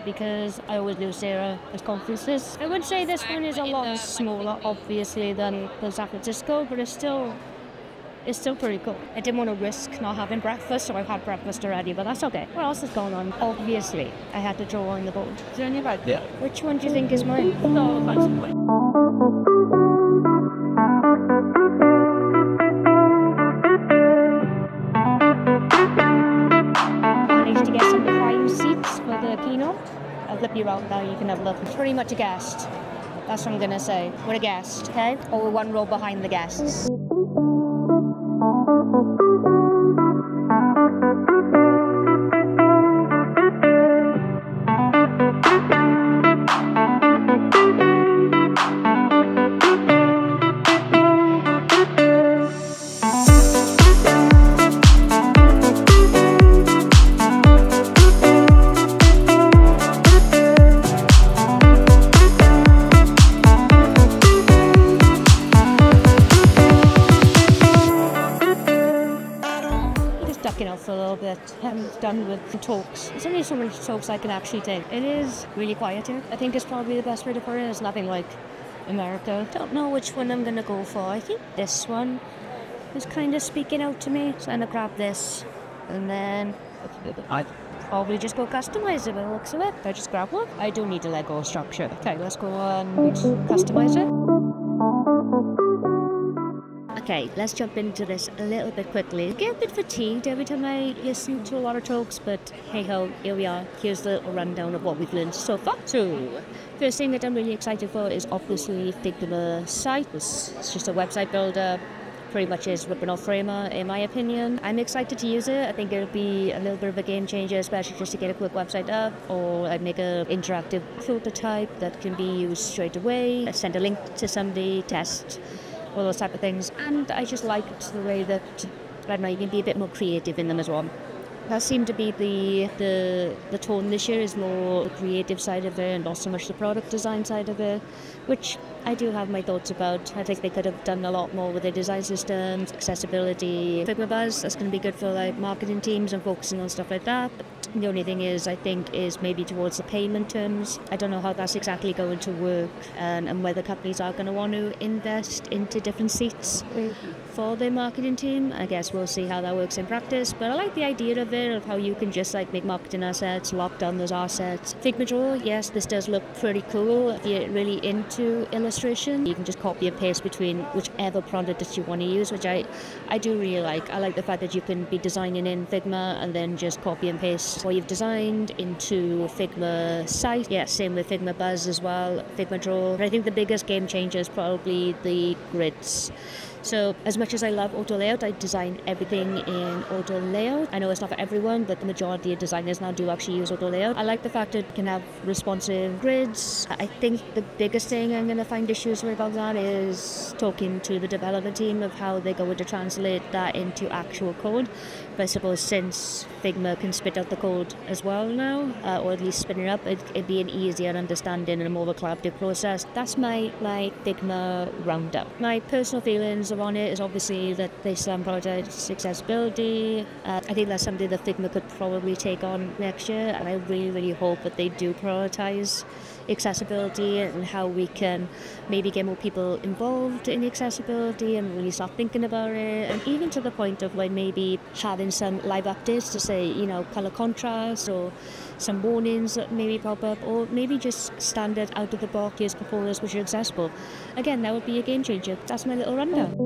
Because I always lose Sarah at conferences. I would say this one is a lot smaller, obviously, than San Francisco, but it's still pretty cool. I didn't want to risk not having breakfast, so I've had breakfast already, but that's okay. What else is going on? Obviously, I had to draw on the board. Is there any about? Yeah. Which one do you think is mine? Managed to get some prime seats for the keynote. I'll flip you around now, you can have a look. It's pretty much a guest. That's what I'm gonna say. We're a guest, okay? Or we're one row behind the guests. For a little bit. I'm done with talks. There's only so many talks I can actually take. It is really quiet here. I think it's probably the best way to put it. It's nothing like America. Don't know which one I'm gonna go for. I think this one is kind of speaking out to me. So I'm gonna grab this and then I'd probably just go customize it by the looks of it. I just grab one. I do need a Lego structure. Okay, let's go and customize it. Okay, let's jump into this a little bit quickly. I get a bit fatigued every time I listen to a lot of talks, but hey ho, here we are. Here's the little rundown of what we've learned so far. So, first thing that I'm really excited for is obviously Figma site. It's just a website builder. Pretty much is ripping off Figma, in my opinion. I'm excited to use it. I think it'll be a little bit of a game changer, especially just to get a quick website up, or I'd make an interactive prototype that can be used straight away. I send a link to somebody, test, all those type of things. And I just liked the way that, I don't know, you can be a bit more creative in them as well. That seemed to be the tone this year, is more the creative side of it and not so much the product design side of it, which I do have my thoughts about. I think they could have done a lot more with their design systems, accessibility, Figma Buzz. That's going to be good for like marketing teams and focusing on stuff like that. But the only thing is, I think, is maybe towards the payment terms. I don't know how that's exactly going to work, and whether companies are going to want to invest into different seats for their marketing team. I guess we'll see how that works in practice. But I like the idea of it, of how you can just like make marketing assets, lock down those assets. Figma Draw, yes, this does look pretty cool. If you're really into illustration, you can just copy and paste between whichever product that you want to use, which I do really like. I like the fact that you can be designing in Figma and then just copy and paste what you've designed into Figma site. Yeah, same with Figma Buzz as well, Figma Draw. But I think the biggest game changer is probably the grids. So as much as I love auto layout, I design everything in auto layout. I know it's not for everyone, but the majority of designers now do actually use auto layout. I like the fact that it can have responsive grids. I think the biggest thing I'm going to find issues with about that is talking to the development team of how they're going to translate that into actual code. But I suppose since Figma can spit out the code as well now, or at least spin it up, it'd be an easier understanding and a more of a collaborative process. That's my Figma roundup. My personal feelings on it is obviously that they still prioritize accessibility. I think that's something that Figma could probably take on next year, and I really, really hope that they do prioritize accessibility and how we can maybe get more people involved in accessibility and really start thinking about it, and even to the point of like maybe having some live updates to say, you know, color contrast or some warnings that maybe pop up, or maybe just standard out of the box components which are accessible. Again, that would be a game changer. That's my little rundown.